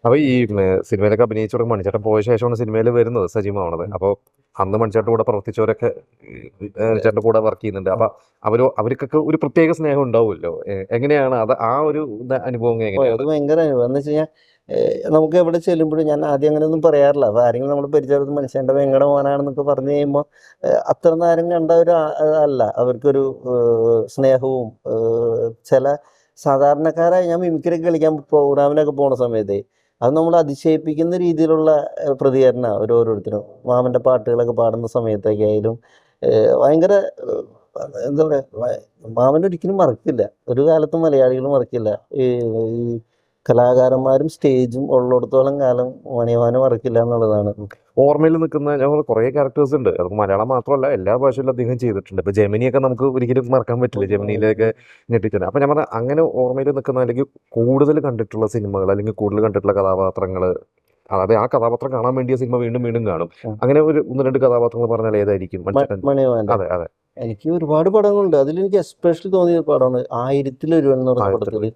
അപ്പൊ ഈ സിനിമയിലൊക്കെ അഭിനയിച്ചു തുടങ്ങി മണിച്ചേട്ടൻ പോയ ശേഷമാണ് സിനിമയിൽ വരുന്നത് സജീവമാവണത്. അപ്പോൾ അന്ന് മണിച്ചേട്ടൻ്റെ കൂടെ പ്രവർത്തിച്ചവരൊക്കെ ചേട്ടൻ്റെ കൂടെ വർക്ക് ചെയ്യുന്നുണ്ട്. അപ്പൊ അവർക്കൊക്കെ ഒരു പ്രത്യേക സ്നേഹം ഉണ്ടാവുമല്ലോ. എങ്ങനെയാണ് അത് ആ ഒരു അനുഭവം അത് എങ്ങനെയാണ്? ഭയങ്കര അനുഭവം എന്ന് വെച്ച് കഴിഞ്ഞാൽ നമുക്ക് എവിടെ ചെല്ലുമ്പോഴും ഞാൻ ആദ്യം അങ്ങനെയൊന്നും പറയാറില്ല. അപ്പോൾ ആരെങ്കിലും നമ്മൾ പരിചയപ്പെടുന്ന മനുഷ്യൻ്റെ വെങ്ങടെ മോനാണെന്നൊക്കെ പറഞ്ഞു കഴിയുമ്പോൾ അത്ര നേരം കണ്ട ഒരു അല്ല അവർക്കൊരു സ്നേഹവും ചില സാധാരണക്കാരായി ഞാൻ മിമിക്രി കളിക്കാൻ പ്രോഗ്രാമിനൊക്കെ പോണ സമയത്ത് അത് നമ്മൾ അതിശയിപ്പിക്കുന്ന രീതിയിലുള്ള പ്രതികരണമാണ് ഓരോരുത്തരും. മാമൻ്റെ പാട്ടുകളൊക്കെ പാടുന്ന സമയത്തൊക്കെ ആയാലും ഭയങ്കര എന്താ പറയുക, മാമൻ ഒരിക്കലും മറക്കില്ല. ഒരു കാലത്തും മലയാളികൾ മറക്കില്ല. ഈ ഈ കലാകാരന്മാരും സ്റ്റേജും ഉള്ളിടത്തോളം കാലം മണിമാനെ മറക്കില്ല എന്നുള്ളതാണ്. ഓർമ്മയിൽ നിൽക്കുന്ന ഞങ്ങൾ കുറേ ക്യാരക്ടേഴ്സ് ഉണ്ട്. അത് മലയാളം മാത്രമല്ല എല്ലാ ഭാഷയിലും അദ്ദേഹം ചെയ്തിട്ടുണ്ട്. ഇപ്പൊ ജെമിനിയൊക്കെ നമുക്ക് ഒരിക്കലും മറക്കാൻ പറ്റില്ല. ജെമിനിയിലേക്ക് ഞെട്ടിച്ചിട്ടുണ്ട്. അപ്പൊ ഞാൻ പറഞ്ഞ അങ്ങനെ ഓർമ്മയിൽ നിൽക്കുന്ന അല്ലെങ്കിൽ കൂടുതൽ കണ്ടിട്ടുള്ള സിനിമകൾ അല്ലെങ്കിൽ കൂടുതൽ കണ്ടിട്ടുള്ള കഥാപാത്രങ്ങൾ, അതായത് ആ കഥാപാത്രം കാണാൻ വേണ്ടിയ സിനിമ വീണ്ടും വീണ്ടും കാണും. അങ്ങനെ ഒരു 1-2 കഥാപാത്രങ്ങൾ പറഞ്ഞാൽ ഏതായിരിക്കും? മണിമാൻ്റെ അതെ അതെ. എനിക്ക് ഒരുപാട് പടങ്ങളുണ്ട്. അതിലെനിക്ക് എസ്പെഷ്യലി തോന്നിയ പടമാണ് 1000-ൽ-1 എന്ന് പറഞ്ഞ പടത്തിൽ ഒരു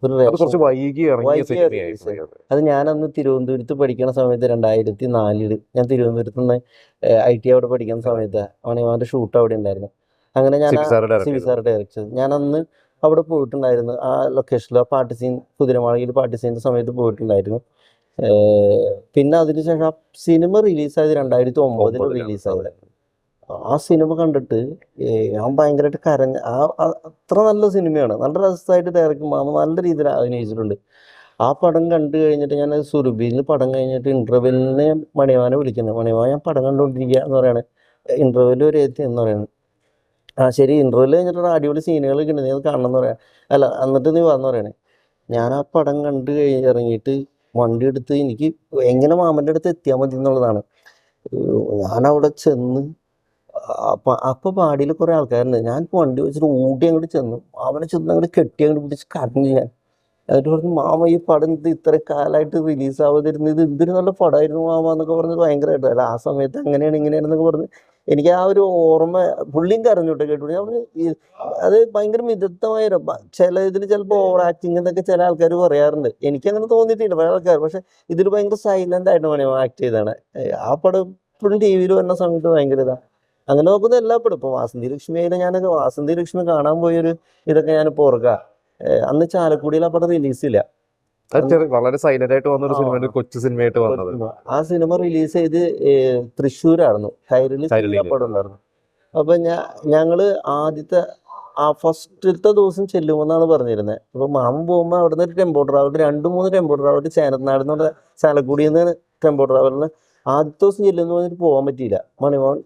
അത് കുറച്ച് വൈകി ഇറങ്ങിയ സിനിമയായിരുന്നു. അത് ഞാനന്ന് തിരുവനന്തപുരത്ത് പഠിക്കുന്ന സമയത്ത് 2004 ഞാൻ തിരുവനന്തപുരത്ത് നിന്ന് IT അവിടെ പഠിക്കുന്ന സമയത്ത് മണിമാൻ്റെ ഷൂട്ട് അവിടെ ഉണ്ടായിരുന്നു. അങ്ങനെ ഞാൻ സിബി സാർ ഡയറക്ടർ ഞാനന്ന് അവിടെ പോയിട്ടുണ്ടായിരുന്നു. ആ ലൊക്കേഷനിൽ ആ പാട്ട് സീൻ കുതിരമാളികയിൽ പാട്ട് സീൻ്റെ സമയത്ത് പോയിട്ടുണ്ടായിരുന്നു. പിന്നെ അതിനുശേഷം ആ സിനിമ റിലീസായത് 2009 റിലീസായത്. ആ സിനിമ കണ്ടിട്ട് ഞാൻ ഭയങ്കരമായിട്ട് കരഞ്ഞ അത്ര നല്ല സിനിമയാണ്. നല്ല രസമായിട്ട് ഡയറക്ടർ മാമ നല്ല രീതിയിൽ അഭിനയിച്ചിട്ടുണ്ട്. ആ പടം കണ്ടു കഴിഞ്ഞിട്ട് ഞാൻ സുരഭിയിൽ പടം കഴിഞ്ഞിട്ട് ഇൻ്റർവെല്ലിന് മണിമാനെ വിളിക്കുന്നത്. മണിമാ ഞാൻ പടം കണ്ടുകൊണ്ടിരിക്കുക എന്ന് പറയണേ. ഇൻ്റർവെല്ലിൽ ഒരു എത്തി എന്ന് പറയണത്. ആ ശരി, ഇൻ്റർവെല്ലിൽ കഴിഞ്ഞിട്ട് അടിപൊളി സീനുകളൊക്കെ ഉണ്ട്, നീ അത് കാണണം എന്ന് പറയാം. അല്ല എന്നിട്ട് നീ വന്ന് പറയണേ. ഞാൻ ആ പടം കണ്ട് ഇറങ്ങിയിട്ട് വണ്ടി എടുത്ത് എനിക്ക് എങ്ങനെ മാമൻ്റെ അടുത്ത് എത്തിയാൽ മതി എന്നുള്ളതാണ്. ഞാനവിടെ ചെന്ന് അപ്പോൾ പാടിയിൽ കുറേ ആൾക്കാരുണ്ട്. ഞാൻ വണ്ടി വെച്ചിട്ട് ഓടി അങ്ങോട്ട് ചെന്നു. അവനെ ചെന്ന് അങ്ങോട്ട് കെട്ടി അങ്ങോട്ട് പിടിച്ച് കരഞ്ഞു ഞാൻ. എന്നിട്ട് പറഞ്ഞു, മാമ ഈ പടം ഇത്ര കാലമായിട്ട് റിലീസാവാതിരുന്നത് എന്തൊരു നല്ല പടമായിരുന്നു മാമ എന്നൊക്കെ പറഞ്ഞത് ഭയങ്കരമായിട്ട്. അല്ല ആ സമയത്ത് അങ്ങനെയാണ് ഇങ്ങനെയാണെന്നൊക്കെ പറഞ്ഞ് എനിക്ക് ആ ഒരു ഓർമ്മ പുള്ളിയും കരഞ്ഞോട്ടെ കേട്ടു. ഞാൻ പറഞ്ഞു അത് ഭയങ്കര മിതത്വമായ ചില ഇതിൽ ചിലപ്പോൾ ഓവർ ആക്ടിങ് എന്നൊക്കെ ചില ആൾക്കാർ പറയാറുണ്ട്. എനിക്കങ്ങനെ തോന്നിയിട്ടില്ല പല ആൾക്കാർ. പക്ഷെ ഇതിൽ ഭയങ്കര സൈലൻ്റ് ആയിട്ട് മണിയോ ആക്ട് ചെയ്താണ്. ആ പടം ഇപ്പോഴും TV-യിൽ വരുന്ന സമയത്ത് ഭയങ്കര ഇതാണ്. അങ്ങനെ നോക്കുന്ന എല്ലാ പടം ഇപ്പോൾ വാസന്തി ലക്ഷ്മി ആയാലും ഞാനൊക്കെ വാസന്തി ലക്ഷ്മി കാണാൻ പോയൊരു ഇതൊക്കെ ഞാനിപ്പോൾ ഓർക്കുക. അന്ന് ചാലക്കുടിയിൽ ആ പടം റിലീസില്ല. വളരെ സൈലന്റ് ആയിട്ട് വന്ന ഒരു സിനിമ, കൊച്ചു സിനിമയായിട്ട് വന്നത്. ആ സിനിമ റിലീസ് ചെയ്ത് തൃശ്ശൂരായിരുന്നു, കൈരളി പടം ഉണ്ടായിരുന്നു. അപ്പൊ ഞങ്ങള് ആദ്യത്തെ ഫസ്റ്റത്തെ ദിവസം ചെല്ലുമെന്നാണ് പറഞ്ഞിരുന്നത്. അപ്പൊ മാമൻ പോകുമ്പോൾ അവിടുന്ന് ഒരു ടെമ്പോ ട്രാവലർ 2-3 ടെമ്പോ ട്രാവലർ ചേനനാട് എന്നുള്ള ചാലക്കുടിയിൽ നിന്ന് ടെമ്പോ ട്രാവലറിന് ആദ്യത്തെ ദിവസം ചെല്ലുമെന്ന് പറഞ്ഞിട്ട് പോകാൻ പറ്റിയില്ല. മണിമോൻ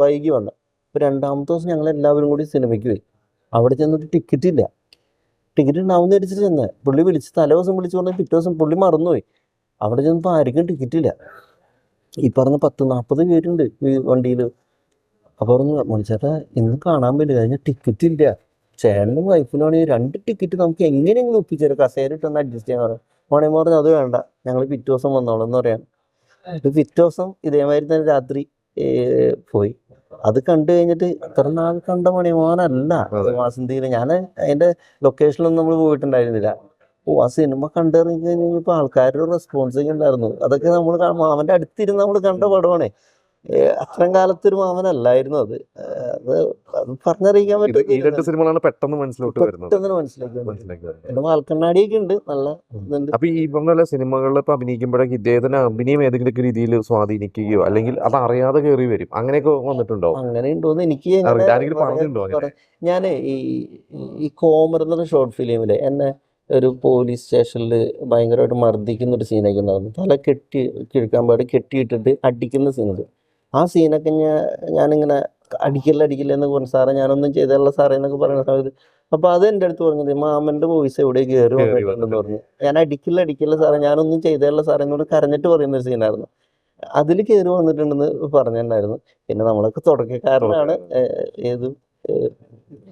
വൈകി വന്നു. അപ്പോൾ രണ്ടാമത്തെ ദിവസം ഞങ്ങൾ എല്ലാവരും കൂടി സിനിമയ്ക്ക് പോയി. അവിടെ ചെന്നിട്ട് ടിക്കറ്റ് ഇല്ല. ടിക്കറ്റ് ഉണ്ടാവുന്ന അടിച്ചിട്ട് ചെന്ന് പുള്ളി വിളിച്ച് തലേ ദിവസം വിളിച്ച് പറഞ്ഞാൽ പിറ്റേ ദിവസം പുള്ളി മറന്നുപോയി. അവിടെ ചെന്നപ്പോൾ ആർക്കും ടിക്കറ്റ് ഇല്ല. ഈ പറഞ്ഞ 10-40 പേരുണ്ട് ഈ വണ്ടിയിൽ. അപ്പോൾ പറഞ്ഞു, മണിച്ചേട്ടാ ഇന്ന് കാണാൻ പറ്റില്ല, കഴിഞ്ഞ ടിക്കറ്റ് ഇല്ല. ചേട്ടനും വൈഫിനാണെങ്കിൽ 2 ടിക്കറ്റ് നമുക്ക് എങ്ങനെയെങ്കിലും ഒപ്പിച്ചേരാം, കസേര ഇട്ടൊന്ന് അഡ്ജസ്റ്റ് ചെയ്യാൻ പറയാം. മണിമ പറഞ്ഞു അത് വേണ്ട, ഞങ്ങൾ പിറ്റേ ദിവസം വന്നോളാം എന്ന് പറയാം. പിറ്റേ ദിവസം ഇതേമാതിരി തന്നെ രാത്രി പോയി. അത് കണ്ടു കഴിഞ്ഞിട്ട് ഇത്ര നാൾ കണ്ട മണിമോനല്ല വാസന്തിയിൽ. ഞാൻ അതിൻ്റെ ലൊക്കേഷനിലൊന്നും നമ്മൾ പോയിട്ടുണ്ടായിരുന്നില്ല. ആ സിനിമ കണ്ടിറങ്ങി കഴിഞ്ഞപ്പോൾ ആൾക്കാരുടെ റെസ്പോൺസൊക്കെ ഉണ്ടായിരുന്നു. അതൊക്കെ നമ്മൾ മാമൻ്റെ അടുത്തിരുന്ന് നമ്മൾ കണ്ട പടമാണ്. അത്രയും കാലത്തൊരു മാമനല്ലായിരുന്നു അത്. അത് പറഞ്ഞറിയിക്കാൻ പറ്റും. പെട്ടെന്ന് മനസ്സിലാക്കി എന്റെ വാൽക്കണ്ണാടിയൊക്കെ ഉണ്ട് നല്ല ഇതുണ്ട്. അപ്പൊ ഈ പറഞ്ഞ സിനിമകളിൽ ഇപ്പൊ അഭിനയിക്കുമ്പോഴേക്ക് ഇദ്ദേഹത്തിന് അഭിനയം ഏതെങ്കിലും രീതിയിൽ സ്വാധീനിക്കുകയോ അല്ലെങ്കിൽ അത് അറിയാതെ കയറി വരും, അങ്ങനെയൊക്കെ വന്നിട്ടുണ്ടോ? അങ്ങനെ ഉണ്ടോന്ന് എനിക്ക് ഞാൻ ഈ കോമർ എന്നൊരു ഷോർട്ട് ഫിലിമില് എന്നെ ഒരു പോലീസ് സ്റ്റേഷനിൽ ഭയങ്കരമായിട്ട് മർദ്ദിക്കുന്ന ഒരു സീനൊക്കെ ഉണ്ടായിരുന്നു. തല കിഴക്കാൻ പാടി കെട്ടിയിട്ടിട്ട് അടിക്കുന്ന സീനുണ്ട്. ആ സീനൊക്കെ ഞാനിങ്ങനെ അടിക്കില്ല എന്ന് പറഞ്ഞു, സാറേ ഞാനൊന്നും ചെയ്തല്ല സാറേ എന്നൊക്കെ പറയുന്ന സമയത്ത് അപ്പോൾ അത് എൻ്റെ അടുത്ത് പറഞ്ഞത് മാമൻ്റെ വോയിസ് എവിടെ കയറി വന്നിട്ടുണ്ടെന്ന് പറഞ്ഞു. ഞാൻ അടിക്കില്ല സാറേ ഞാനൊന്നും ചെയ്തല്ല സാറേ എന്നോട് കരഞ്ഞിട്ട് പറയുന്നൊരു സീനായിരുന്നു. അതിൽ കയറി വന്നിട്ടുണ്ടെന്ന് പറഞ്ഞിട്ടുണ്ടായിരുന്നു. പിന്നെ നമ്മളൊക്കെ തുടക്കക്കാരനാണ്. ഏത്